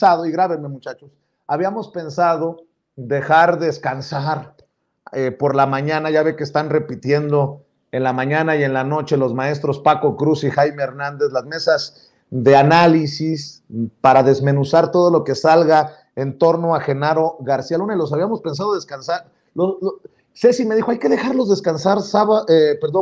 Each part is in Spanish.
pensado, y grábenme muchachos, habíamos pensado dejar descansar por la mañana, ya ve que están repitiendo en la mañana y en la noche los maestros Paco Cruz y Jaime Hernández las mesas de análisis para desmenuzar todo lo que salga en torno a Genaro García Luna, y los habíamos pensado descansar. Ceci me dijo, hay que dejarlos descansar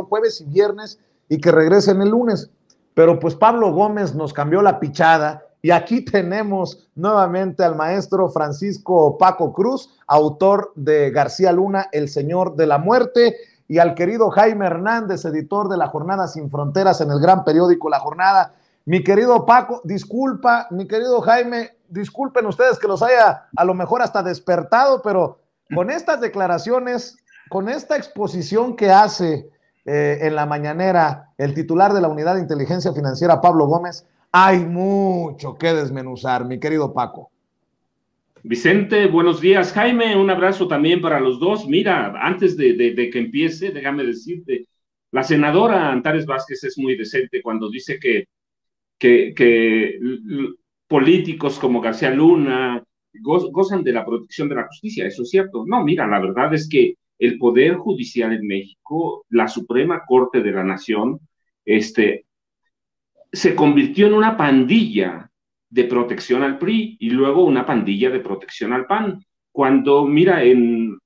jueves y viernes y que regresen el lunes. Pero pues Pablo Gómez nos cambió la pichada y aquí tenemos nuevamente al maestro Francisco Paco Cruz, autor de García Luna, El Señor de la Muerte, y al querido Jaime Hernández, editor de La Jornada Sin Fronteras en el gran periódico La Jornada. Mi querido Paco, disculpa, mi querido Jaime, disculpen ustedes que los haya a lo mejor hasta despertado, pero con estas declaraciones, con esta exposición que hace en la mañanera el titular de la Unidad de Inteligencia Financiera, Pablo Gómez, hay mucho que desmenuzar, mi querido Paco. Vicente, buenos días. Jaime, un abrazo también para los dos. Mira, antes de que empiece, déjame decirte, la senadora Antares Vázquez es muy decente cuando dice que políticos como García Luna gozan de la protección de la justicia. Eso es cierto. No, mira, la verdad es que el Poder Judicial en México, la Suprema Corte de la Nación, se convirtió en una pandilla de protección al PRI y luego una pandilla de protección al PAN. Cuando, mira, en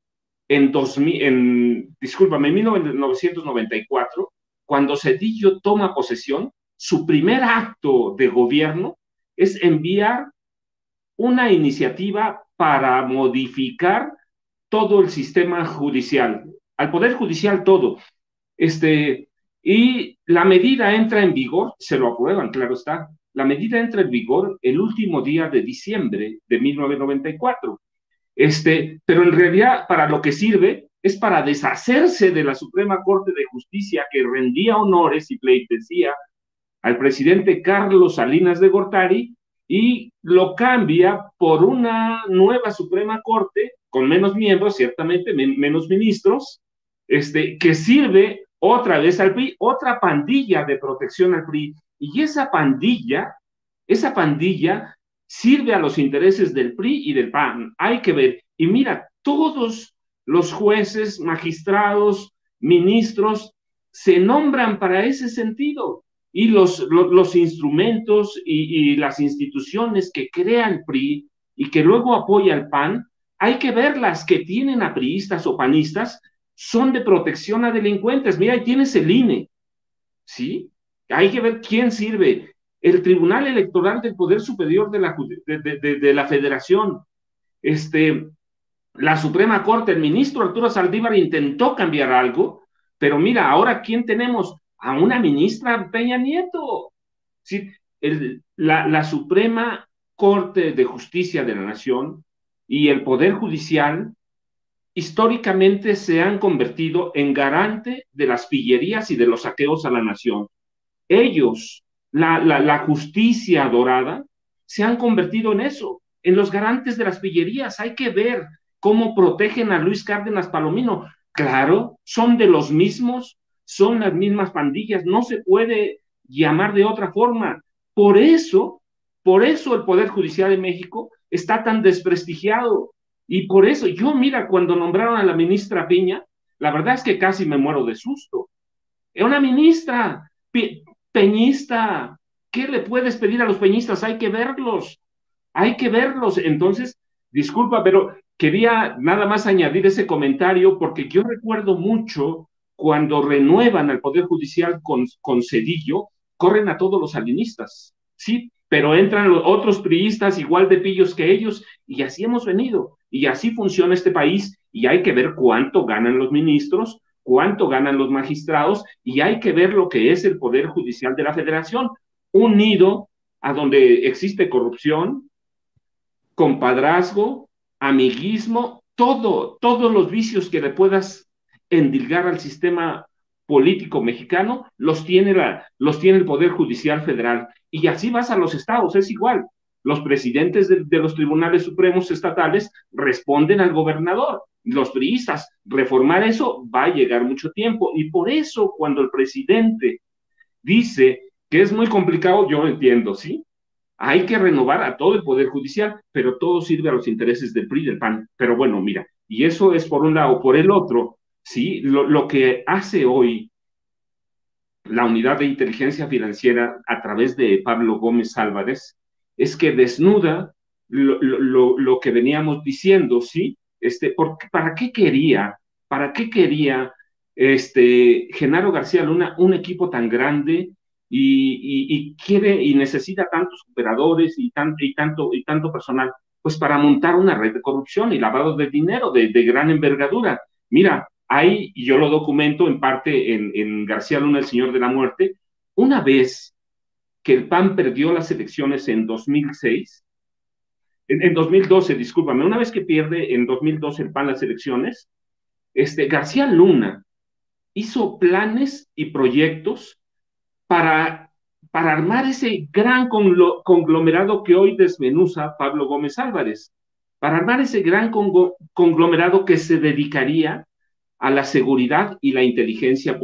1994, cuando Cedillo toma posesión, su primer acto de gobierno es enviar una iniciativa para modificar todo el sistema judicial, al Poder Judicial todo. Y la medida entra en vigor, se lo aprueban, claro está, la medida entra en vigor el último día de diciembre de 1994. Pero en realidad para lo que sirve es para deshacerse de la Suprema Corte de Justicia que rendía honores y pleitesía al presidente Carlos Salinas de Gortari y lo cambia por una nueva Suprema Corte con menos miembros, ciertamente menos ministros, que sirve otra vez al PRI, otra pandilla de protección al PRI, y esa pandilla sirve a los intereses del PRI y del PAN. Hay que ver, y mira, todos los jueces, magistrados, ministros, se nombran para ese sentido, y los instrumentos y las instituciones que crea el PRI y que luego apoya el PAN, hay que verlas, que tienen a priistas o panistas, son de protección a delincuentes. Mira, ahí tienes el INE, ¿sí? Hay que ver quién sirve. El Tribunal Electoral del Poder Superior de la Federación, la Suprema Corte, el ministro Arturo Saldívar intentó cambiar algo, pero mira, ahora ¿quién tenemos? A una ministra Peña Nieto. ¿Sí? La Suprema Corte de Justicia de la Nación y el Poder Judicial históricamente se han convertido en garante de las pillerías y de los saqueos a la nación. Ellos, la justicia dorada, se han convertido en eso, en los garantes de las pillerías. Hay que ver cómo protegen a Luis Cárdenas Palomino. Claro, son de los mismos, son las mismas pandillas, no se puede llamar de otra forma. Por eso el Poder Judicial de México está tan desprestigiado. Y por eso, yo mira, cuando nombraron a la ministra Piña, la verdad es que casi me muero de susto. Es una ministra peñista. ¿Qué le puedes pedir a los peñistas? Hay que verlos. Entonces, disculpa, pero quería nada más añadir ese comentario porque yo recuerdo mucho cuando renuevan al Poder Judicial con Cedillo, corren a todos los salinistas, ¿sí? Pero entran los otros priistas igual de pillos que ellos y así hemos venido. Y así funciona este país y hay que ver cuánto ganan los ministros, cuánto ganan los magistrados y hay que ver lo que es el Poder Judicial de la Federación, unido a donde existe corrupción, compadrazgo, amiguismo, todos los vicios que le puedas endilgar al sistema político mexicano, los tiene el Poder Judicial Federal. Y así vas a los estados, es igual. Los presidentes de los tribunales supremos estatales responden al gobernador. Los priistas, reformar eso va a llegar mucho tiempo. Y por eso, cuando el presidente dice que es muy complicado, yo entiendo, ¿sí? Hay que renovar a todo el Poder Judicial, pero todo sirve a los intereses del PRI y del PAN. Pero bueno, mira, y eso es por un lado. Por el otro, ¿sí? Lo que hace hoy la unidad de inteligencia financiera a través de Pablo Gómez Álvarez es que desnuda lo que veníamos diciendo, ¿sí? ¿Para qué quería Genaro García Luna un equipo tan grande y quiere y necesita tantos operadores y tanto personal? Pues para montar una red de corrupción y lavado de dinero de gran envergadura. Mira, ahí, y yo lo documento en parte en García Luna, el Señor de la Muerte, una vez que el PAN perdió las elecciones en 2006, en 2012, discúlpame, una vez que pierde en 2012 el PAN las elecciones, García Luna hizo planes y proyectos para, para armar ese gran conglomerado que hoy desmenuza Pablo Gómez Álvarez, para armar ese gran conglomerado que se dedicaría a la seguridad y la inteligencia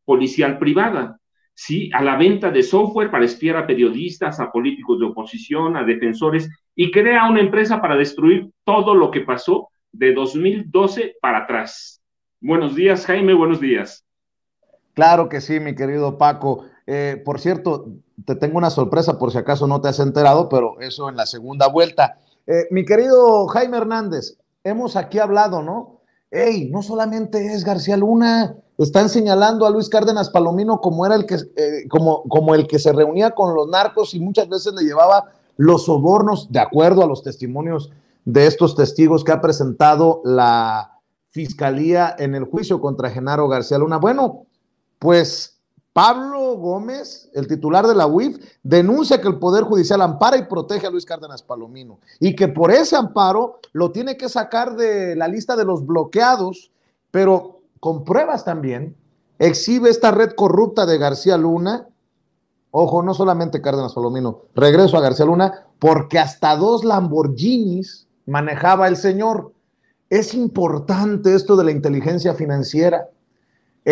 policial privada, ¿sí? A la venta de software para espiar a periodistas, a políticos de oposición, a defensores, y crea una empresa para destruir todo lo que pasó de 2012 para atrás. Buenos días, Jaime, buenos días. Claro que sí, mi querido Paco. Por cierto, te tengo una sorpresa por si acaso no te has enterado, pero eso en la segunda vuelta. Mi querido Jaime Hernández, hemos aquí hablado, ¿no? Ey, no solamente es García Luna, están señalando a Luis Cárdenas Palomino como era el que, como el que se reunía con los narcos y muchas veces le llevaba los sobornos, de acuerdo a los testimonios de estos testigos que ha presentado la fiscalía en el juicio contra Genaro García Luna. Bueno, pues Pablo Gómez, el titular de la UIF, denuncia que el Poder Judicial ampara y protege a Luis Cárdenas Palomino y que por ese amparo lo tiene que sacar de la lista de los bloqueados, pero con pruebas también. Exhibe esta red corrupta de García Luna. Ojo, no solamente Cárdenas Palomino, regreso a García Luna, porque hasta 2 Lamborghinis manejaba el señor. Es importante esto de la inteligencia financiera.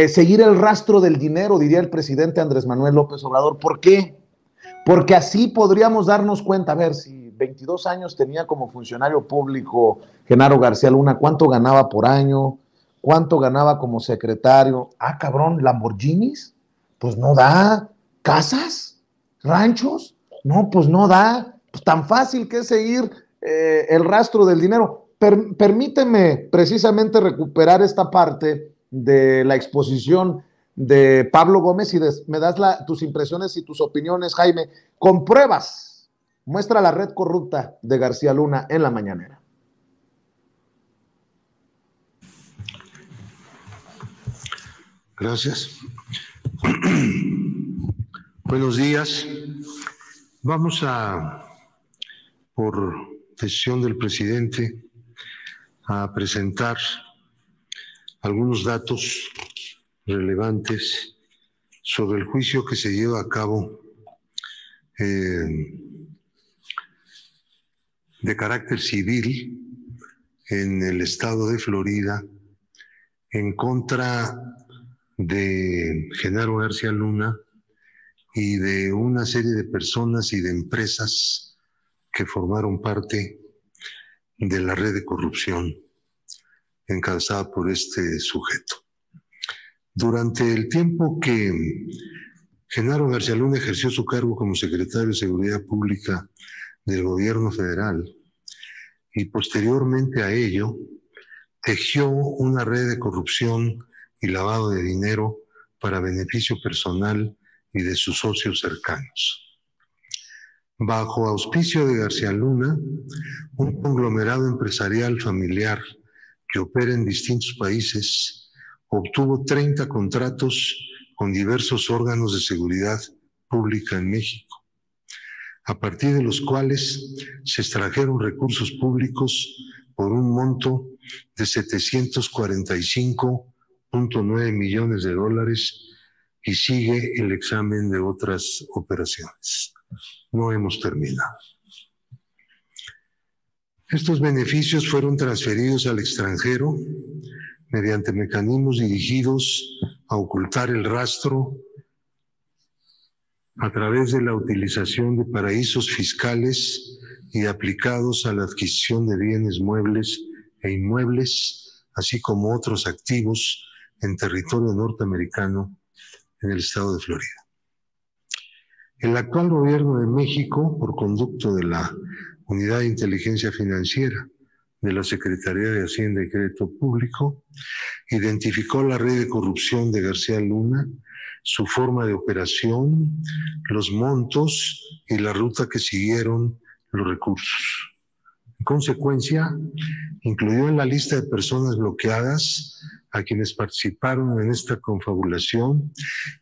Seguir el rastro del dinero, diría el presidente Andrés Manuel López Obrador. ¿Por qué? Porque así podríamos darnos cuenta, a ver, si 22 años tenía como funcionario público Genaro García Luna, ¿cuánto ganaba por año? ¿Cuánto ganaba como secretario? Ah, cabrón, Lamborghinis, pues no da. ¿Casas? ¿Ranchos? No, pues no da. Pues tan fácil que es seguir el rastro del dinero. Permíteme precisamente recuperar esta parte de la exposición de Pablo Gómez y me das tus impresiones y tus opiniones, Jaime, con pruebas. Muestra la red corrupta de García Luna en la mañanera. Gracias. Buenos días. Vamos a, por decisión del presidente, a presentar algunos datos relevantes sobre el juicio que se lleva a cabo de carácter civil en el estado de Florida en contra de Genaro García Luna y de una serie de personas y de empresas que formaron parte de la red de corrupción encabezada por este sujeto. Durante el tiempo que Genaro García Luna ejerció su cargo como secretario de Seguridad Pública del gobierno federal y posteriormente a ello tejió una red de corrupción y lavado de dinero para beneficio personal y de sus socios cercanos. Bajo auspicio de García Luna, un conglomerado empresarial familiar que opera en distintos países obtuvo 30 contratos con diversos órganos de seguridad pública en México, a partir de los cuales se extrajeron recursos públicos por un monto de $745.9 millones y sigue el examen de otras operaciones. No hemos terminado. Estos beneficios fueron transferidos al extranjero mediante mecanismos dirigidos a ocultar el rastro a través de la utilización de paraísos fiscales y aplicados a la adquisición de bienes muebles e inmuebles, así como otros activos en territorio norteamericano en el estado de Florida. El actual gobierno de México, por conducto de la Unidad de Inteligencia Financiera de la Secretaría de Hacienda y Crédito Público, identificó la red de corrupción de García Luna, su forma de operación, los montos y la ruta que siguieron los recursos. En consecuencia, incluyó en la lista de personas bloqueadas a quienes participaron en esta confabulación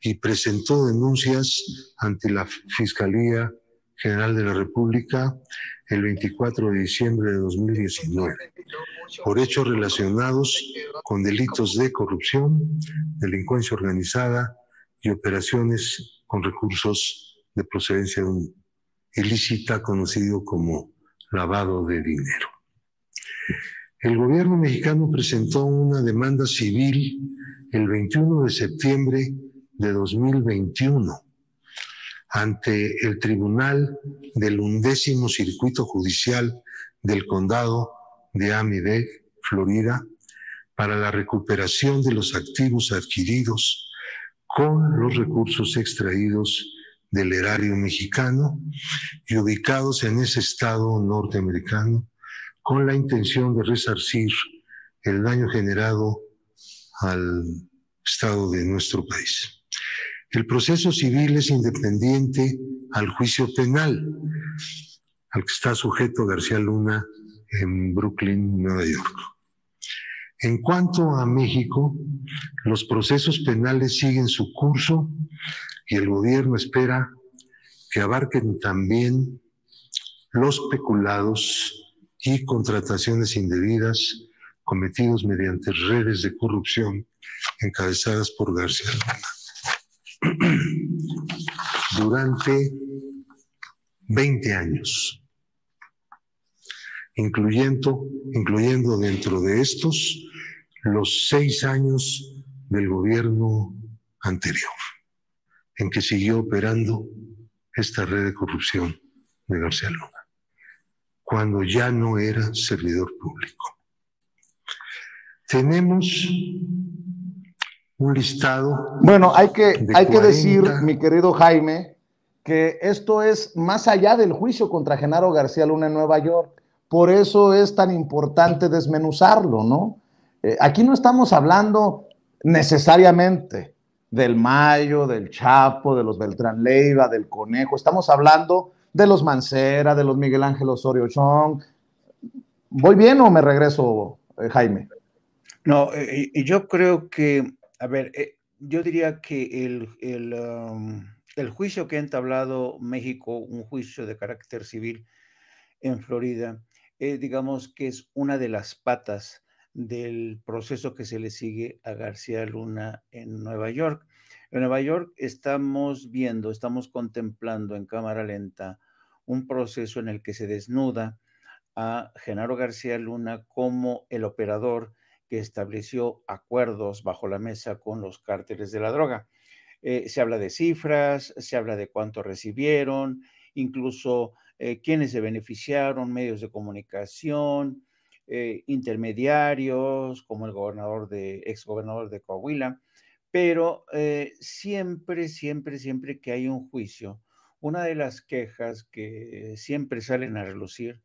y presentó denuncias ante la Fiscalía General de la República el 24 de diciembre de 2019 por hechos relacionados con delitos de corrupción, delincuencia organizada y operaciones con recursos de procedencia ilícita conocido como lavado de dinero. El gobierno mexicano presentó una demanda civil el 21 de septiembre de 2021 ante el Tribunal del 11º Circuito Judicial del Condado de Miami-Dade, Florida, para la recuperación de los activos adquiridos con los recursos extraídos del erario mexicano y ubicados en ese estado norteamericano con la intención de resarcir el daño generado al estado de nuestro país. El proceso civil es independiente al juicio penal al que está sujeto García Luna en Brooklyn, Nueva York. En cuanto a México, los procesos penales siguen su curso y el gobierno espera que abarquen también los peculados y contrataciones indebidas cometidos mediante redes de corrupción encabezadas por García Luna durante 20 años, incluyendo dentro de estos los 6 años del gobierno anterior, en que siguió operando esta red de corrupción de García Luna, cuando ya no era servidor público. Tenemos un listado. Bueno, hay que decir, mi querido Jaime, que esto es más allá del juicio contra Genaro García Luna en Nueva York. Por eso es tan importante desmenuzarlo, ¿no? Aquí no estamos hablando necesariamente del Mayo, del Chapo, de los Beltrán Leiva, del Conejo. Estamos hablando de los Mancera, de los Miguel Ángel Osorio Chong. ¿Voy bien o me regreso, Jaime? No, yo creo que, a ver, yo diría que el juicio que ha entablado México, un juicio de carácter civil en Florida, digamos que es una de las patas del proceso que se le sigue a García Luna en Nueva York. En Nueva York estamos contemplando en cámara lenta un proceso en el que se desnuda a Genaro García Luna como el operador que estableció acuerdos bajo la mesa con los cárteles de la droga. Se habla de cifras, se habla de cuánto recibieron, incluso quiénes se beneficiaron, medios de comunicación, intermediarios, como el exgobernador de Coahuila, pero siempre que hay un juicio, una de las quejas que siempre salen a relucir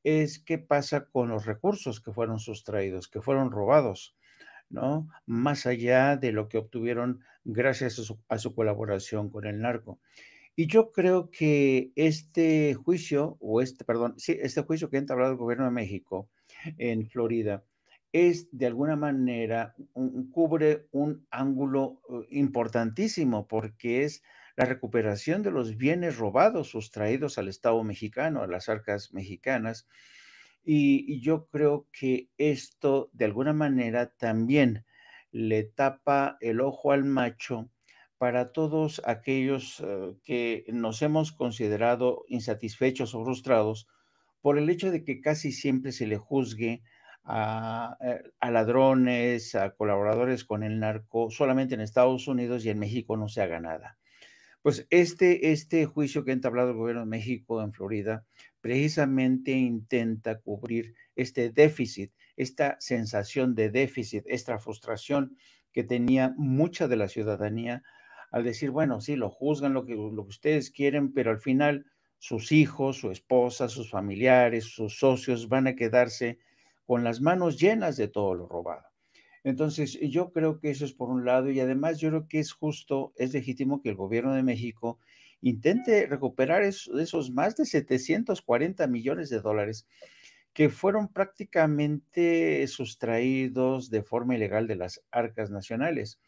es qué pasa con los recursos que fueron sustraídos, que fueron robados, ¿no? Más allá de lo que obtuvieron gracias a su colaboración con el narco. Y yo creo que este juicio que ha entablado el gobierno de México en Florida es de alguna manera, cubre un ángulo importantísimo, porque es la recuperación de los bienes robados, sustraídos al Estado mexicano, a las arcas mexicanas. Y yo creo que esto de alguna manera también le tapa el ojo al macho para todos aquellos que nos hemos considerado insatisfechos o frustrados por el hecho de que casi siempre se le juzgue a ladrones, a colaboradores con el narco, solamente en Estados Unidos y en México no se haga nada. Pues este juicio que ha entablado el gobierno de México en Florida precisamente intenta cubrir este déficit, esta sensación de déficit, esta frustración que tenía mucha de la ciudadanía al decir, bueno, sí, lo juzgan lo que ustedes quieren, pero al final sus hijos, su esposa, sus familiares, sus socios van a quedarse con las manos llenas de todo lo robado. Entonces, yo creo que eso es por un lado, y además yo creo que es justo, es legítimo que el gobierno de México intente recuperar esos más de 740 millones de dólares que fueron prácticamente sustraídos de forma ilegal de las arcas nacionales.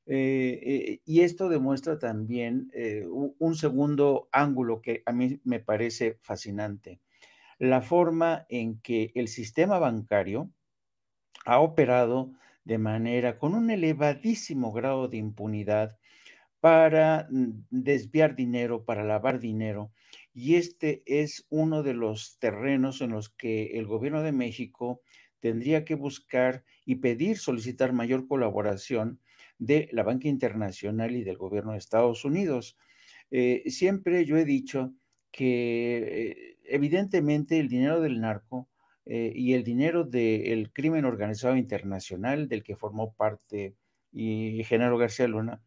Y esto demuestra también un segundo ángulo que a mí me parece fascinante, la forma en que el sistema bancario ha operado de manera con un elevadísimo grado de impunidad para desviar dinero, para lavar dinero. Y este es uno de los terrenos en los que el gobierno de México tendría que buscar y pedir, solicitar mayor colaboración de la banca internacional y del gobierno de Estados Unidos. Siempre yo he dicho que evidentemente el dinero del narco y el dinero del crimen organizado internacional del que formó parte y Genaro García Luna,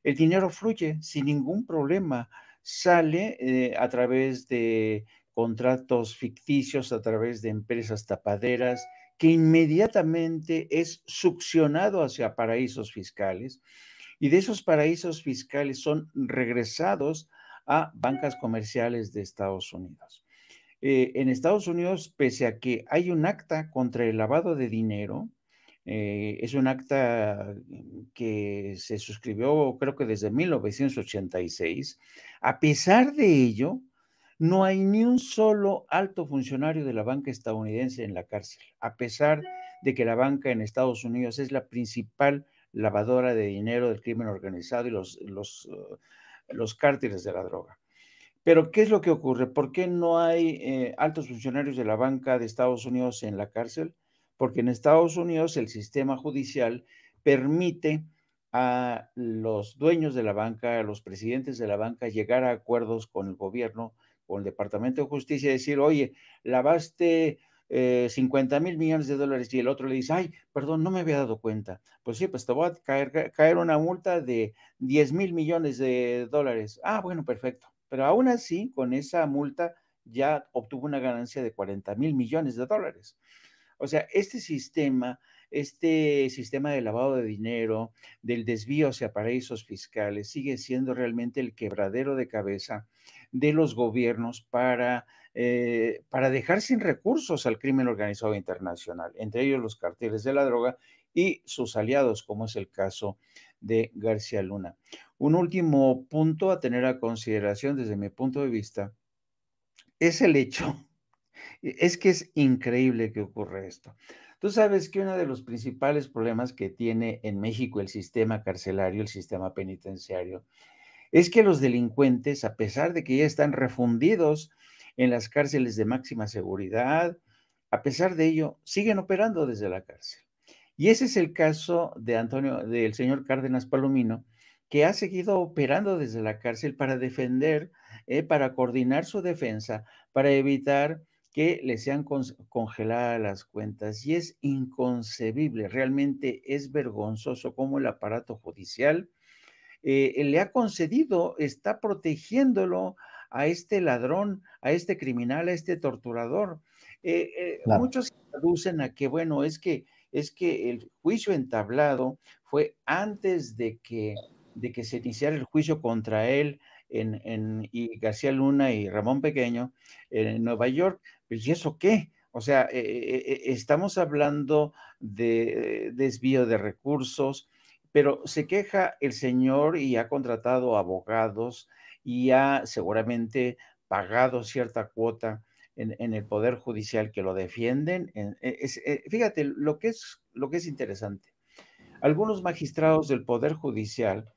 el dinero fluye sin ningún problema, sale a través de contratos ficticios, a través de empresas tapaderas, que inmediatamente es succionado hacia paraísos fiscales y de esos paraísos fiscales son regresados a bancas comerciales de Estados Unidos. En Estados Unidos, pese a que hay un acta contra el lavado de dinero, es un acta que se suscribió creo que desde 1986, a pesar de ello, no hay ni un solo alto funcionario de la banca estadounidense en la cárcel, a pesar de que la banca en Estados Unidos es la principal lavadora de dinero del crimen organizado y los cárteles de la droga. Pero, ¿qué es lo que ocurre? ¿Por qué no hay altos funcionarios de la banca de Estados Unidos en la cárcel? Porque en Estados Unidos el sistema judicial permite a los dueños de la banca, a los presidentes de la banca, llegar a acuerdos con el gobierno, con el Departamento de Justicia, y decir, oye, lavaste 50,000 millones de dólares, y el otro le dice, ay, perdón, no me había dado cuenta. Pues sí, pues te voy a caer una multa de 10,000 millones de dólares. Ah, bueno, perfecto. Pero aún así, con esa multa ya obtuvo una ganancia de 40,000 millones de dólares. O sea, este sistema de lavado de dinero, del desvío hacia paraísos fiscales, sigue siendo realmente el quebradero de cabeza de los gobiernos para dejar sin recursos al crimen organizado internacional, entre ellos los carteles de la droga y sus aliados, como es el caso de García Luna. Un último punto a tener a consideración desde mi punto de vista es el hecho, es que es increíble que ocurra esto. Tú sabes que uno de los principales problemas que tiene en México el sistema carcelario, el sistema penitenciario, es que los delincuentes, a pesar de que ya están refundidos en las cárceles de máxima seguridad, a pesar de ello, siguen operando desde la cárcel. Y ese es el caso del señor Cárdenas Palomino, que ha seguido operando desde la cárcel para defender, para coordinar su defensa, para evitar que le sean congeladas las cuentas. Y es inconcebible, realmente es vergonzoso cómo el aparato judicial le ha concedido, está protegiéndolo a este ladrón, a este criminal, a este torturador. Claro. Muchos aducen a que, bueno, es que el juicio entablado fue antes de que se iniciara el juicio contra él y García Luna y Ramón Pequeño en Nueva York. Pues, ¿y eso qué? O sea, estamos hablando de desvío de recursos, pero se queja el señor y ha contratado abogados y ha seguramente pagado cierta cuota en el Poder Judicial que lo defienden. Fíjate lo que es interesante. Algunos magistrados del Poder Judicial,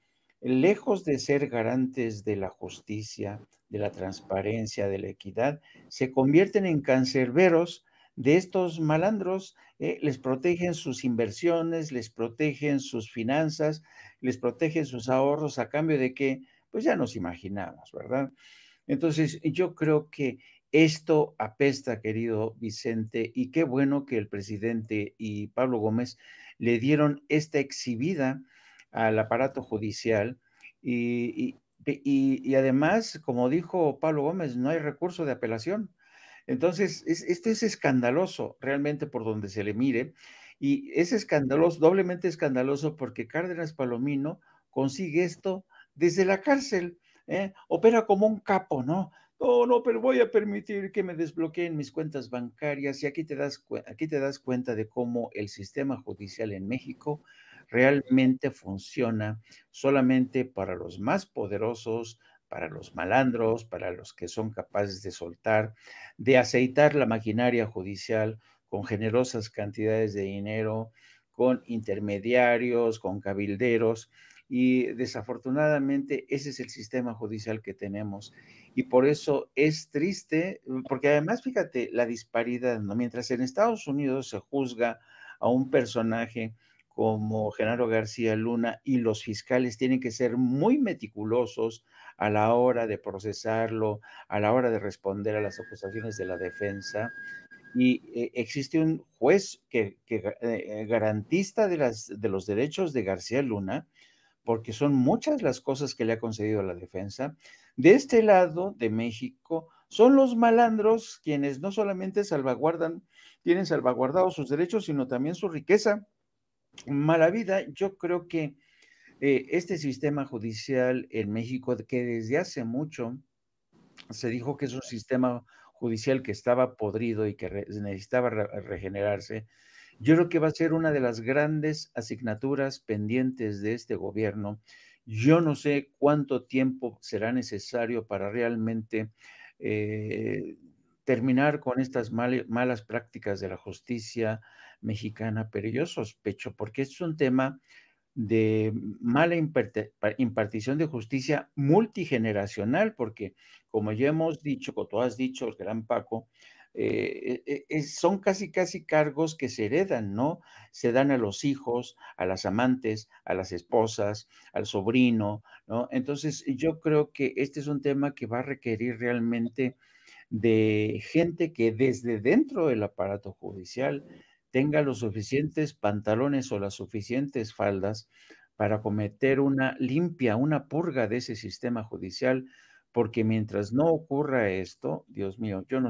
lejos de ser garantes de la justicia, de la transparencia, de la equidad, se convierten en cancerberos de estos malandros, les protegen sus inversiones, les protegen sus finanzas, les protegen sus ahorros, ¿a cambio de qué? pues ya nos imaginamos, ¿verdad? Entonces, yo creo que esto apesta, querido Vicente, y qué bueno que el presidente y Pablo Gómez le dieron esta exhibida al aparato judicial y además, como dijo Pablo Gómez, no hay recurso de apelación. Entonces, esto es escandaloso realmente por donde se le mire, y es escandaloso, doblemente escandaloso, porque Cárdenas Palomino consigue esto desde la cárcel, ¿eh? Opera como un capo, ¿no? No, no, pero voy a permitir que me desbloqueen mis cuentas bancarias, y aquí aquí te das cuenta de cómo el sistema judicial en México realmente funciona solamente para los más poderosos, para los malandros, para los que son capaces de soltar, de aceitar la maquinaria judicial con generosas cantidades de dinero, con intermediarios, con cabilderos, y desafortunadamente ese es el sistema judicial que tenemos. Y por eso es triste, porque además, fíjate, la disparidad, ¿no? Mientras en Estados Unidos se juzga a un personaje como Genaro García Luna y los fiscales tienen que ser muy meticulosos a la hora de procesarlo, a la hora de responder a las acusaciones de la defensa. Y existe un juez que garantista de los derechos de García Luna, porque son muchas las cosas que le ha concedido a la defensa. De este lado de México son los malandros quienes no solamente tienen salvaguardados sus derechos, sino también su riqueza. Mala vida, yo creo que este sistema judicial en México, que desde hace mucho se dijo que es un sistema judicial que estaba podrido y que necesitaba regenerarse, yo creo que va a ser una de las grandes asignaturas pendientes de este gobierno. Yo no sé cuánto tiempo será necesario para realmente terminar con estas malas prácticas de la justicia mexicana, pero yo sospecho, porque es un tema de mala impartición de justicia multigeneracional, porque como ya hemos dicho, como tú has dicho, el gran Paco, son casi cargos que se heredan, ¿no? Se dan a los hijos, a las amantes, a las esposas, al sobrino, ¿no? Entonces, yo creo que este es un tema que va a requerir realmente de gente que desde dentro del aparato judicial tenga los suficientes pantalones o las suficientes faldas para cometer una limpia, una purga de ese sistema judicial, porque mientras no ocurra esto, Dios mío, yo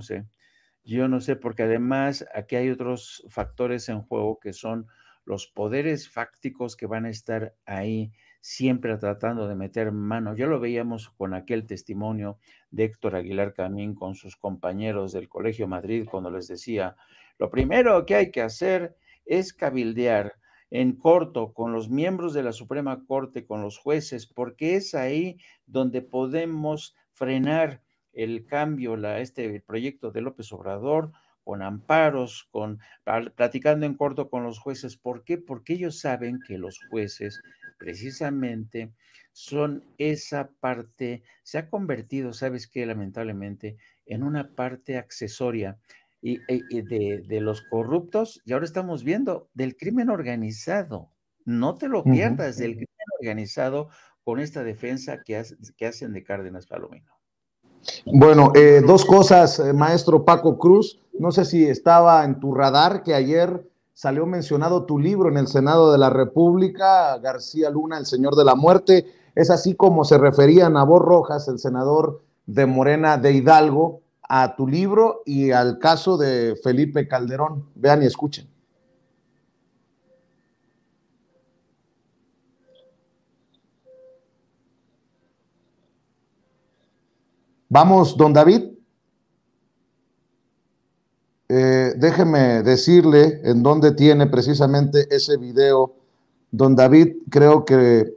no sé, porque además aquí hay otros factores en juego que son los poderes fácticos que van a estar ahí siempre tratando de meter mano. Ya lo veíamos con aquel testimonio de Héctor Aguilar Camín con sus compañeros del Colegio Madrid cuando les decía, lo primero que hay que hacer es cabildear en corto con los miembros de la Suprema Corte, con los jueces, porque es ahí donde podemos frenar el cambio, el proyecto de López Obrador, con amparos, platicando en corto con los jueces. ¿Por qué? Porque ellos saben que los jueces precisamente son esa parte, se ha convertido, ¿sabes qué? Lamentablemente, en una parte accesoria de los corruptos, y ahora estamos viendo del crimen organizado. No te lo pierdas, del crimen organizado con esta defensa que hacen de Cárdenas Palomino. Bueno, dos cosas, maestro Paco Cruz. No sé si estaba en tu radar que ayer salió mencionado tu libro en el Senado de la República, García Luna, el Señor de la Muerte. Es así como se refería Nabor Rojas, el senador de Morena de Hidalgo, a tu libro y al caso de Felipe Calderón. Vean y escuchen. Vamos, don David. Déjeme decirle en dónde tiene precisamente ese video. Don David, creo que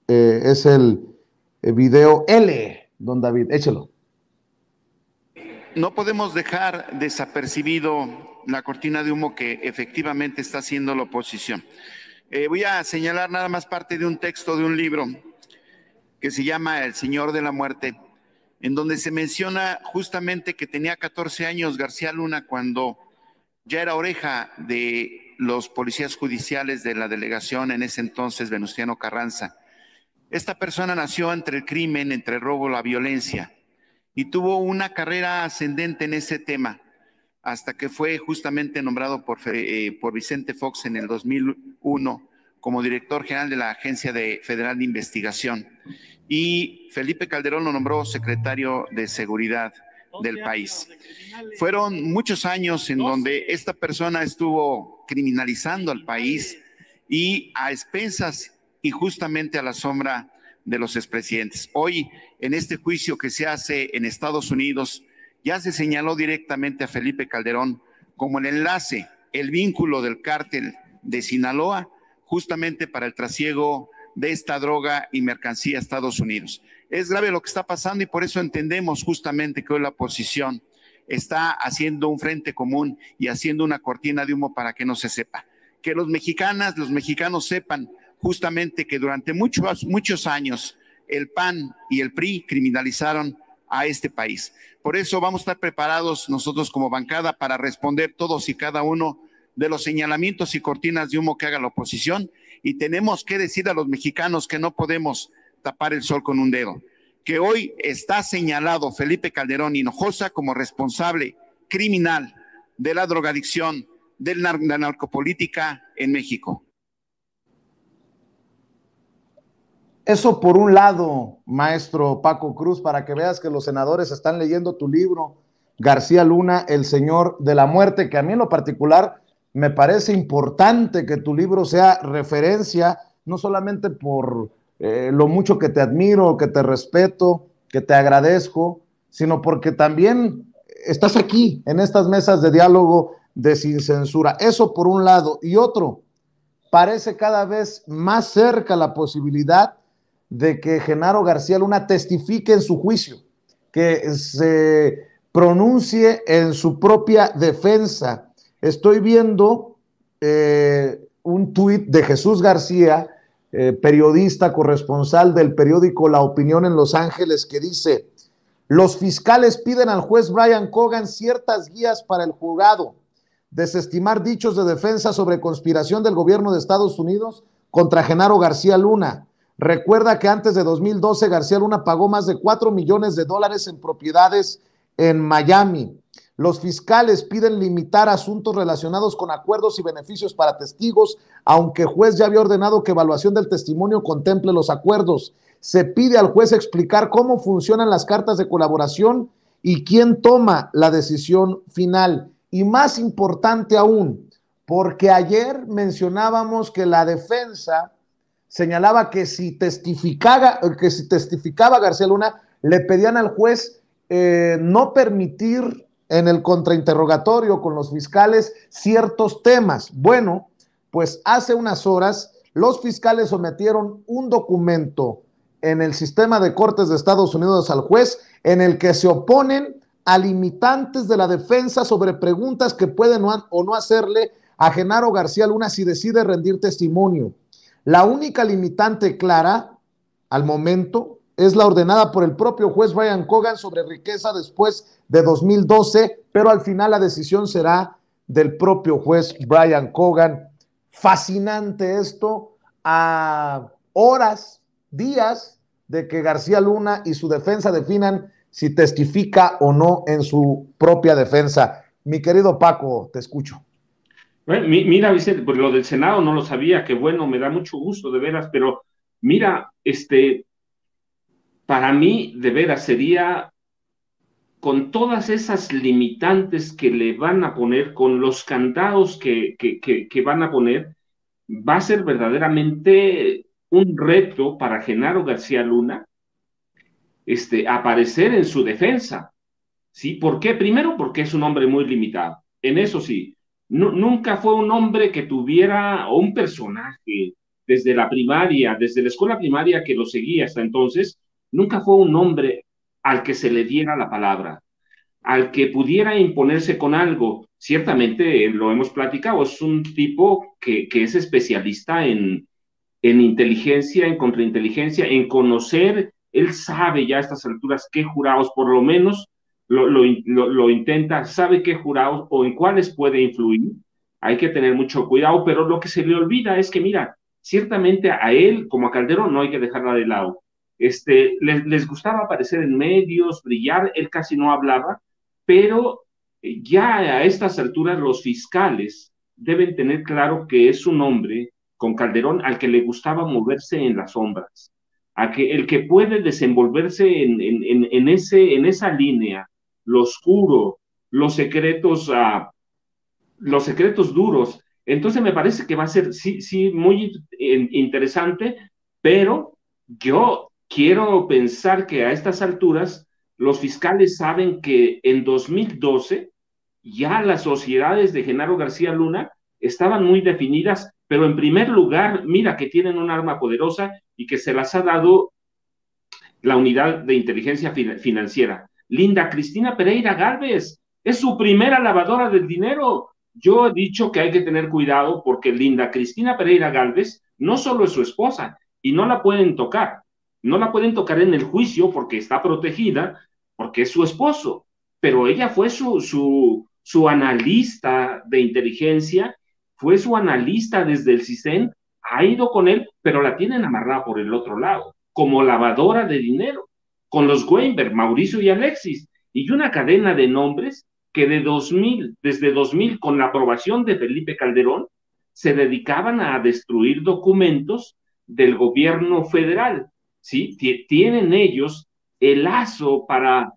es el video L. Don David, échelo. No podemos dejar desapercibido la cortina de humo que efectivamente está haciendo la oposición. Voy a señalar nada más parte de un texto de un libro que se llama El Señor de la Muerte, en donde se menciona justamente que tenía 14 años García Luna cuando ya era oreja de los policías judiciales de la delegación en ese entonces, Venustiano Carranza, Esta persona nació entre el crimen, entre el robo, la violencia, y tuvo una carrera ascendente en ese tema, hasta que fue justamente nombrado por Vicente Fox en el 2001 como director general de la Agencia Federal de Investigación, y Felipe Calderón lo nombró secretario de Seguridad del país. Fueron muchos años en donde esta persona estuvo criminalizando al país y a expensas y justamente a la sombra de los expresidentes. Hoy, en este juicio que se hace en Estados Unidos, ya se señaló directamente a Felipe Calderón como el enlace, el vínculo del cártel de Sinaloa, justamente para el trasiego de esta droga y mercancía a Estados Unidos. Es grave lo que está pasando y por eso entendemos justamente que hoy la oposición está haciendo un frente común y haciendo una cortina de humo para que no se sepa. Que los mexicanos sepan justamente que durante muchos años el PAN y el PRI criminalizaron a este país. Por eso vamos a estar preparados nosotros como bancada para responder todos y cada uno de los señalamientos y cortinas de humo que haga la oposición, y tenemos que decir a los mexicanos que no podemos tapar el sol con un dedo, que hoy está señalado Felipe Calderón Hinojosa como responsable criminal de la drogadicción, de la narcopolítica en México. Eso por un lado, maestro Paco Cruz, para que veas que los senadores están leyendo tu libro, García Luna, El Señor de la Muerte, que a mí en lo particular me parece importante que tu libro sea referencia, no solamente por lo mucho que te admiro, que te respeto, que te agradezco, sino porque también estás aquí en estas mesas de diálogo de Sin Censura. Eso por un lado. Y otro, parece cada vez más cerca la posibilidad de que Genaro García Luna testifique en su juicio, que se pronuncie en su propia defensa. Estoy viendo un tuit de Jesús García, periodista corresponsal del periódico La Opinión en Los Ángeles, que dice: los fiscales piden al juez Brian Cogan ciertas guías para el juzgado, desestimar dichos de defensa sobre conspiración del gobierno de Estados Unidos contra Genaro García Luna. Recuerda que antes de 2012 García Luna pagó más de $4 millones en propiedades en Miami. Los fiscales piden limitar asuntos relacionados con acuerdos y beneficios para testigos, aunque el juez ya había ordenado que evaluación del testimonio contemple los acuerdos. Se pide al juez explicar cómo funcionan las cartas de colaboración y quién toma la decisión final. Y más importante aún, porque ayer mencionábamos que la defensa señalaba que si testificaba García Luna, le pedían al juez no permitir en el contrainterrogatorio con los fiscales ciertos temas. Bueno, pues hace unas horas los fiscales sometieron un documento en el sistema de cortes de Estados Unidos al juez en el que se oponen a limitantes de la defensa sobre preguntas que pueden o no hacerle a Genaro García Luna si decide rendir testimonio. La única limitante clara al momento es la ordenada por el propio juez Brian Cogan sobre riqueza después de 2012, pero al final la decisión será del propio juez Brian Cogan. Fascinante esto, a horas, días de que García Luna y su defensa definan si testifica o no en su propia defensa. Mi querido Paco, te escucho. Bueno, mira, Vicente, pues lo del Senado no lo sabía, que bueno, me da mucho gusto, de veras, pero mira, para mí, de veras, sería con todas esas limitantes que le van a poner, con los candados que van a poner, va a ser verdaderamente un reto para Genaro García Luna aparecer en su defensa, ¿sí? ¿Por qué? Primero, porque es un hombre muy limitado, en eso sí. Nunca fue un hombre que tuviera, o un personaje, desde la primaria, desde la escuela primaria que lo seguía hasta entonces, nunca fue un hombre al que se le diera la palabra, al que pudiera imponerse con algo. Ciertamente, lo hemos platicado, es un tipo que es especialista en inteligencia, en contrainteligencia, en conocer. Él sabe ya a estas alturas qué jurados, por lo menos, lo intenta, sabe qué jurados o en cuáles puede influir. Hay que tener mucho cuidado, pero lo que se le olvida es que, mira, ciertamente a él, como a Calderón, no hay que dejarla de lado. Les gustaba aparecer en medios, brillar, él casi no hablaba, pero ya a estas alturas los fiscales deben tener claro que es un hombre con Calderón al que le gustaba moverse en las sombras, a que el que puede desenvolverse en esa línea, lo oscuro, los secretos, los secretos duros. Entonces me parece que va a ser, sí, sí, muy interesante, pero yo quiero pensar que a estas alturas los fiscales saben que en 2012 ya las sociedades de Genaro García Luna estaban muy definidas, pero en primer lugar, mira que tienen un arma poderosa y que se las ha dado la unidad de inteligencia financiera. Linda Cristina Pereira Gálvez es su primera lavadora del dinero. Yo he dicho que hay que tener cuidado porque Linda Cristina Pereira Gálvez no solo es su esposa y no la pueden tocar. No la pueden tocar en el juicio porque está protegida, porque es su esposo. Pero ella fue su analista de inteligencia, fue su analista desde el CISEN, ha ido con él, pero la tienen amarrada por el otro lado como lavadora de dinero, con los Weinberg, Mauricio y Alexis, y una cadena de nombres que desde 2000, con la aprobación de Felipe Calderón, se dedicaban a destruir documentos del gobierno federal, ¿sí? Tienen ellos el lazo para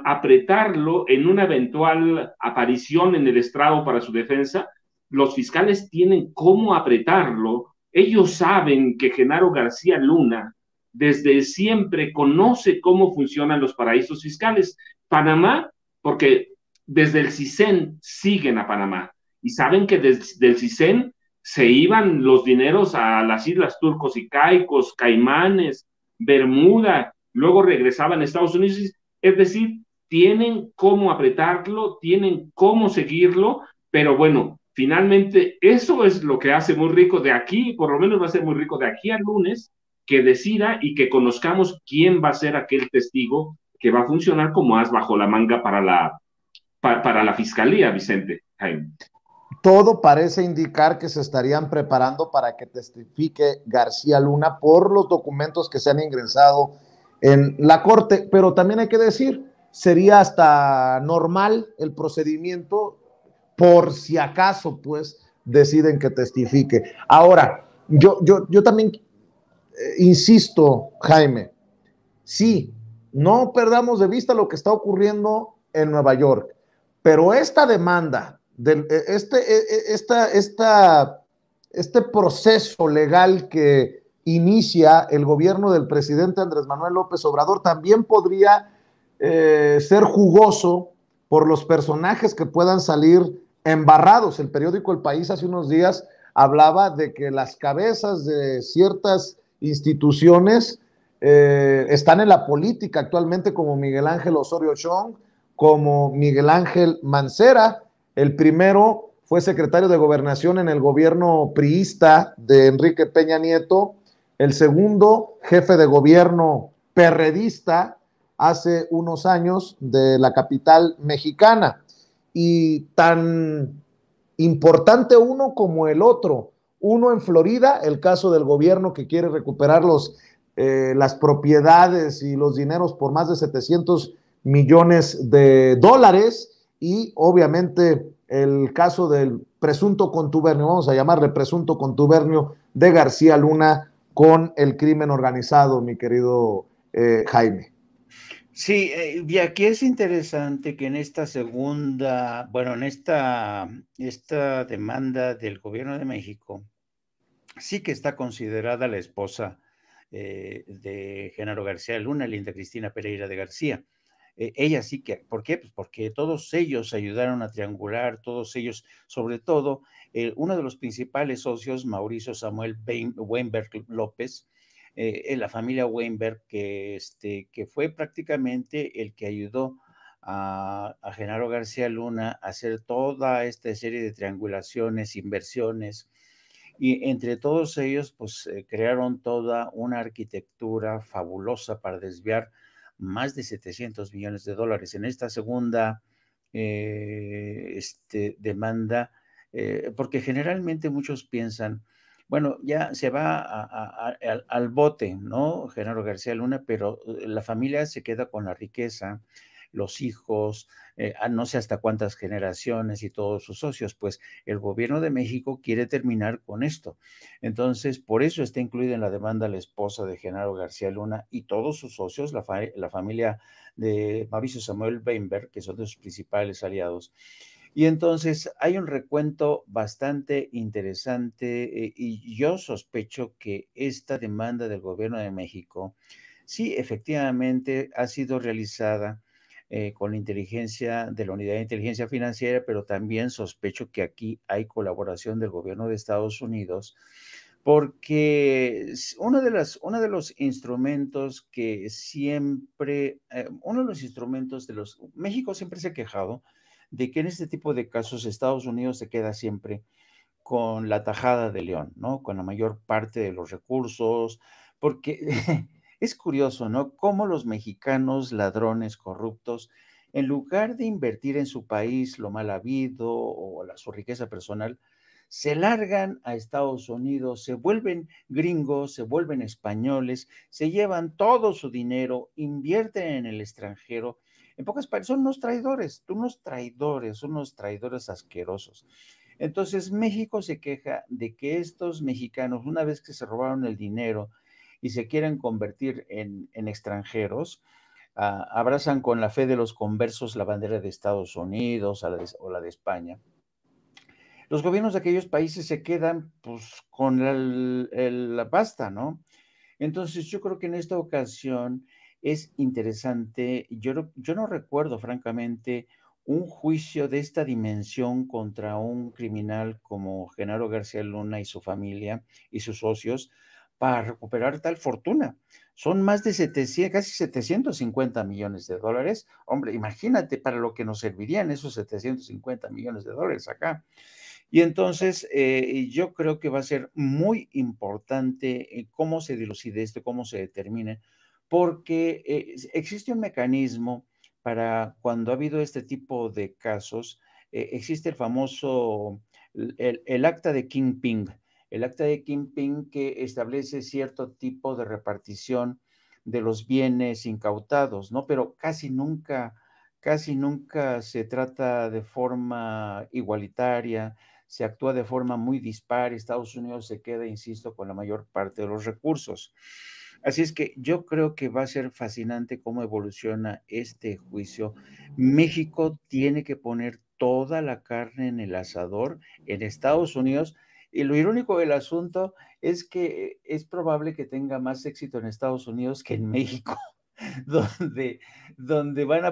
apretarlo en una eventual aparición en el estrado para su defensa. Los fiscales tienen cómo apretarlo. Ellos saben que Genaro García Luna desde siempre conoce cómo funcionan los paraísos fiscales. Panamá, porque desde el CISEN siguen a Panamá y saben que desde el CISEN se iban los dineros a las islas Turcos y Caicos, Caimanes, Bermuda, luego regresaban a Estados Unidos. Es decir, tienen cómo apretarlo, tienen cómo seguirlo, pero bueno, finalmente eso es lo que hace muy rico de aquí, por lo menos va a ser muy rico de aquí al lunes, que decida y que conozcamos quién va a ser aquel testigo que va a funcionar como as bajo la manga para la fiscalía, Vicente. Jaime. Todo parece indicar que se estarían preparando para que testifique García Luna por los documentos que se han ingresado en la corte, pero también hay que decir, sería hasta normal el procedimiento por si acaso, pues, deciden que testifique. Ahora, yo también insisto, Jaime, sí, no perdamos de vista lo que está ocurriendo en Nueva York, pero esta demanda, este proceso legal que inicia el gobierno del presidente Andrés Manuel López Obrador también podría ser jugoso por los personajes que puedan salir embarrados. El periódico El País hace unos días hablaba de que las cabezas de ciertas instituciones están en la política actualmente, como Miguel Ángel Osorio Chong, como Miguel Ángel Mancera. El primero fue secretario de Gobernación en el gobierno priista de Enrique Peña Nieto. El segundo, jefe de gobierno perredista hace unos años de la capital mexicana. Y tan importante uno como el otro. Uno en Florida, el caso del gobierno que quiere recuperar las propiedades y los dineros por más de 700 millones de dólares, y obviamente el caso del presunto contubernio, vamos a llamarle presunto contubernio de García Luna con el crimen organizado, mi querido Jaime. Sí, y aquí es interesante que en esta segunda, bueno, en esta demanda del gobierno de México, sí que está considerada la esposa de Genaro García Luna, Linda Cristina Pereira de García. Ella sí que, ¿por qué? Pues porque todos ellos ayudaron a triangular, todos ellos, sobre todo, uno de los principales socios, Mauricio Samuel Weinberg López, la familia Weinberg, que fue prácticamente el que ayudó a Genaro García Luna a hacer toda esta serie de triangulaciones, inversiones, y entre todos ellos, pues crearon toda una arquitectura fabulosa para desviar más de 700 millones de dólares. En esta segunda demanda, porque generalmente muchos piensan, bueno, ya se va al bote, ¿no? Genaro García Luna, pero la familia se queda con la riqueza, los hijos, no sé hasta cuántas generaciones y todos sus socios, pues el gobierno de México quiere terminar con esto. Entonces, por eso está incluida en la demanda la esposa de Genaro García Luna y todos sus socios, la familia de Mauricio Samuel Weinberg, que son de sus principales aliados. Y entonces hay un recuento bastante interesante y yo sospecho que esta demanda del gobierno de México, sí, efectivamente ha sido realizada con la inteligencia de la Unidad de Inteligencia Financiera, pero también sospecho que aquí hay colaboración del gobierno de Estados Unidos, porque uno de los instrumentos que siempre, uno de los instrumentos de los, México siempre se ha quejado de que en este tipo de casos Estados Unidos se queda siempre con la tajada de león, ¿no? Con la mayor parte de los recursos, porque es curioso, ¿no? Cómo los mexicanos ladrones corruptos, en lugar de invertir en su país lo mal habido o su riqueza personal, se largan a Estados Unidos, se vuelven gringos, se vuelven españoles, se llevan todo su dinero, invierten en el extranjero. En pocas palabras, son unos traidores asquerosos. Entonces México se queja de que estos mexicanos, una vez que se robaron el dinero y se quieren convertir en extranjeros, abrazan con la fe de los conversos la bandera de Estados Unidos o la de España. Los gobiernos de aquellos países se quedan pues con la pasta, ¿no? Entonces yo creo que en esta ocasión es interesante, yo no recuerdo francamente un juicio de esta dimensión contra un criminal como Genaro García Luna y su familia y sus socios para recuperar tal fortuna. Son más de 700, casi 750 millones de dólares. Hombre, imagínate para lo que nos servirían esos 750 millones de dólares acá. Y entonces yo creo que va a ser muy importante cómo se dilucide esto, cómo se determine, porque existe un mecanismo para cuando ha habido este tipo de casos, existe el famoso, el acta de Kingpin, el acta de Kingpin que establece cierto tipo de repartición de los bienes incautados, ¿no? Pero casi nunca se trata de forma igualitaria, se actúa de forma muy dispar, Estados Unidos se queda, insisto, con la mayor parte de los recursos. Así es que yo creo que va a ser fascinante cómo evoluciona este juicio. México tiene que poner toda la carne en el asador en Estados Unidos. Y lo irónico del asunto es que es probable que tenga más éxito en Estados Unidos que en México, donde, donde van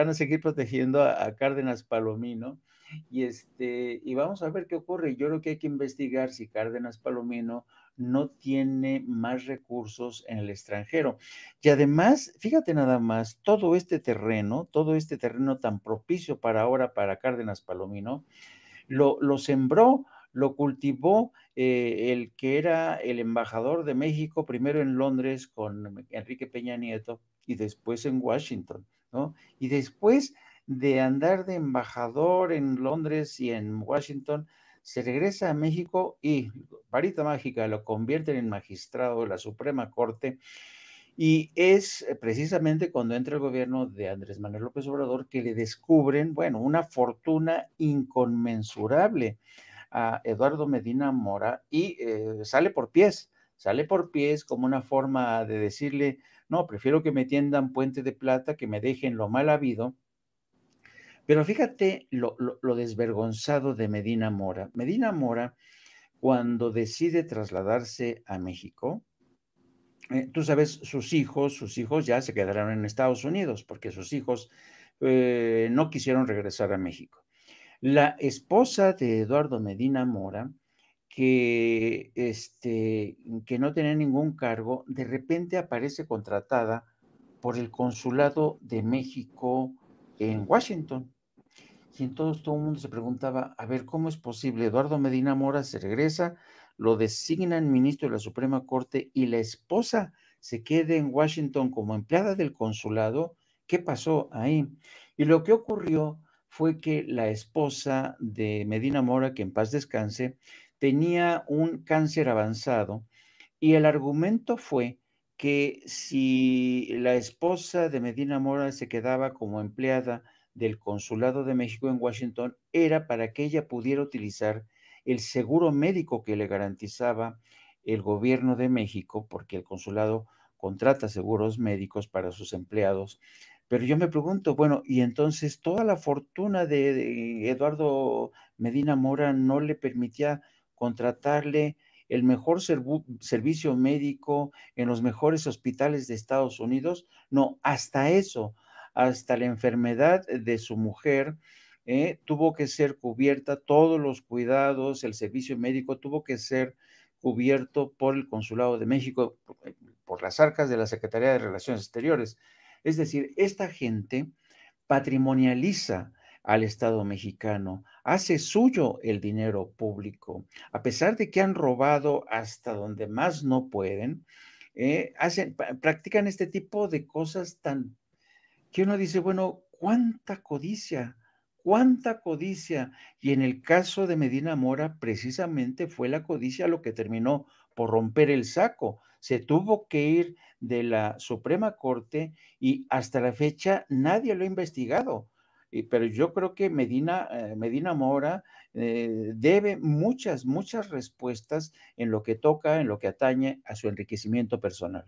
a seguir protegiendo a Cárdenas Palomino y vamos a ver qué ocurre. Yo creo que hay que investigar si Cárdenas Palomino no tiene más recursos en el extranjero. Y además, fíjate nada más, todo este terreno tan propicio para ahora para Cárdenas Palomino, lo sembró, lo cultivó el que era el embajador de México, primero en Londres con Enrique Peña Nieto y después en Washington, ¿no? Y después de andar de embajador en Londres y en Washington, se regresa a México y, varita mágica, lo convierten en magistrado de la Suprema Corte. Y es precisamente cuando entra el gobierno de Andrés Manuel López Obrador que le descubren, bueno, una fortuna inconmensurable a Eduardo Medina Mora y sale por pies como una forma de decirle, no, prefiero que me tiendan puente de plata, que me dejen lo mal habido. Pero fíjate lo desvergonzado de Medina Mora. Medina Mora, cuando decide trasladarse a México, tú sabes, sus hijos ya se quedaron en Estados Unidos porque sus hijos no quisieron regresar a México. La esposa de Eduardo Medina Mora, que no tenía ningún cargo, de repente aparece contratada por el Consulado de México en Washington. Y entonces todo el mundo se preguntaba, a ver, ¿cómo es posible? Eduardo Medina Mora se regresa, lo designan ministro de la Suprema Corte y la esposa se queda en Washington como empleada del consulado. ¿Qué pasó ahí? Y lo que ocurrió fue que la esposa de Medina Mora, que en paz descanse, tenía un cáncer avanzado y el argumento fue que si la esposa de Medina Mora se quedaba como empleada del Consulado de México en Washington, era para que ella pudiera utilizar el seguro médico que le garantizaba el gobierno de México, porque el consulado contrata seguros médicos para sus empleados. Pero yo me pregunto, bueno, y entonces toda la fortuna de Eduardo Medina Mora no le permitía contratarle el mejor servicio médico en los mejores hospitales de Estados Unidos. No, hasta eso, hasta la enfermedad de su mujer, tuvo que ser cubierta, todos los cuidados, el servicio médico tuvo que ser cubierto por el Consulado de México, por las arcas de la Secretaría de Relaciones Exteriores. Es decir, esta gente patrimonializa al Estado mexicano, hace suyo el dinero público, a pesar de que han robado hasta donde más no pueden, practican este tipo de cosas tan, que uno dice, bueno, cuánta codicia, y en el caso de Medina Mora, precisamente fue la codicia lo que terminó por romper el saco. Se tuvo que ir de la Suprema Corte y hasta la fecha nadie lo ha investigado. Pero yo creo que Medina Mora debe muchas respuestas en lo que toca, en lo que atañe a su enriquecimiento personal.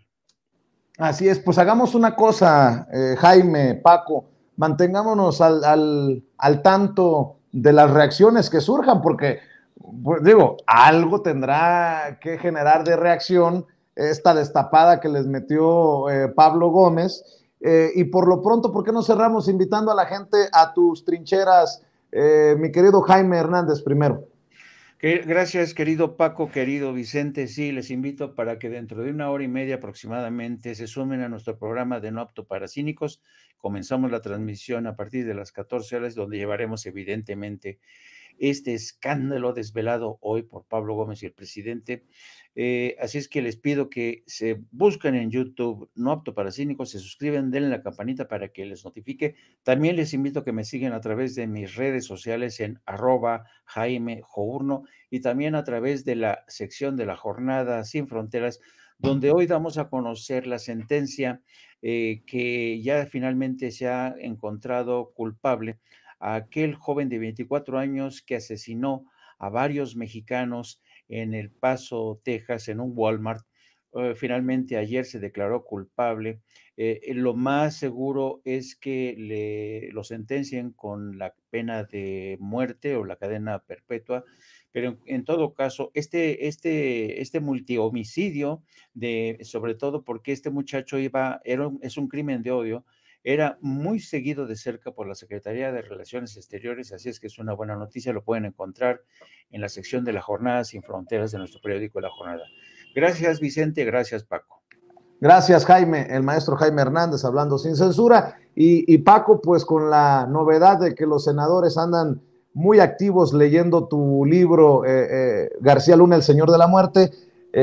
Así es, pues hagamos una cosa, Jaime, Paco, mantengámonos al tanto de las reacciones que surjan, porque, pues, digo, algo tendrá que generar de reacción esta destapada que les metió Pablo Gómez, y por lo pronto, ¿por qué no cerramos invitando a la gente a tus trincheras, mi querido Jaime Hernández primero? Gracias, querido Paco, querido Vicente. Sí, les invito para que dentro de 1 hora y media aproximadamente se sumen a nuestro programa de No Apto para Cínicos. Comenzamos la transmisión a partir de las 14 horas, donde llevaremos evidentemente este escándalo desvelado hoy por Pablo Gómez y el presidente. Así es que les pido que se busquen en YouTube No Apto para Cínicos, se suscriben, denle la campanita para que les notifique. También les invito a que me sigan a través de mis redes sociales en @JaimeJourno y también a través de la sección de la Jornada Sin Fronteras, donde hoy damos a conocer la sentencia que ya finalmente se ha encontrado culpable a aquel joven de 24 años que asesinó a varios mexicanos en El Paso, Texas, en un Walmart. Finalmente ayer se declaró culpable. Lo más seguro es que lo sentencien con la pena de muerte o la cadena perpetua, pero en todo caso, este multihomicidio, sobre todo porque este muchacho es un crimen de odio, era muy seguido de cerca por la Secretaría de Relaciones Exteriores, así es que es una buena noticia, lo pueden encontrar en la sección de la Jornada Sin Fronteras de nuestro periódico La Jornada. Gracias, Vicente, gracias, Paco. Gracias, Jaime, el maestro Jaime Hernández, hablando sin censura, y Paco, pues con la novedad de que los senadores andan muy activos leyendo tu libro, García Luna, El Señor de la Muerte.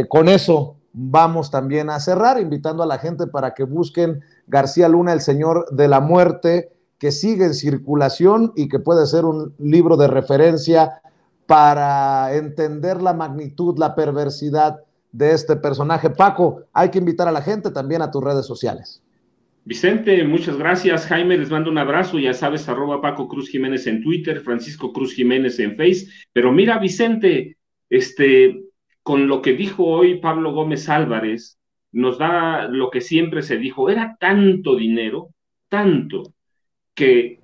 Con eso vamos también a cerrar, invitando a la gente para que busquen García Luna, El Señor de la Muerte, que sigue en circulación y que puede ser un libro de referencia para entender la magnitud, la perversidad de este personaje. Paco, hay que invitar a la gente también a tus redes sociales. Vicente, muchas gracias. Jaime, les mando un abrazo. Ya sabes, @Paco Cruz Jiménez en Twitter, Francisco Cruz Jiménez en Face. Pero mira, Vicente, con lo que dijo hoy Pablo Gómez Álvarez, nos da lo que siempre se dijo. Era tanto dinero, tanto, que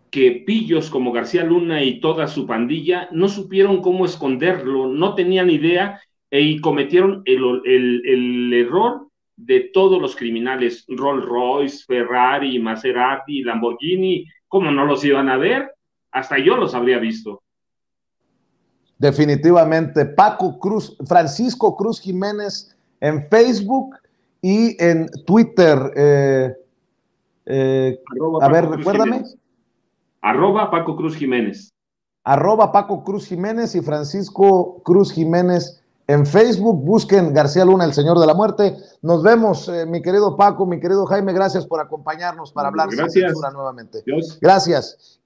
pillos como García Luna y toda su pandilla no supieron cómo esconderlo, no tenían idea y cometieron el error de todos los criminales, Rolls Royce, Ferrari, Maserati, Lamborghini. ¿Cómo no los iban a ver? Hasta yo los habría visto. Definitivamente. Paco Cruz, Francisco Cruz Jiménez en Facebook y en Twitter. A ver, recuérdame. @Paco Cruz Jiménez. @Paco Cruz Jiménez y Francisco Cruz Jiménez en Facebook. Busquen García Luna, El Señor de la Muerte. Nos vemos, mi querido Paco, mi querido Jaime. Gracias por acompañarnos para hablar sin censura nuevamente. Dios. Gracias.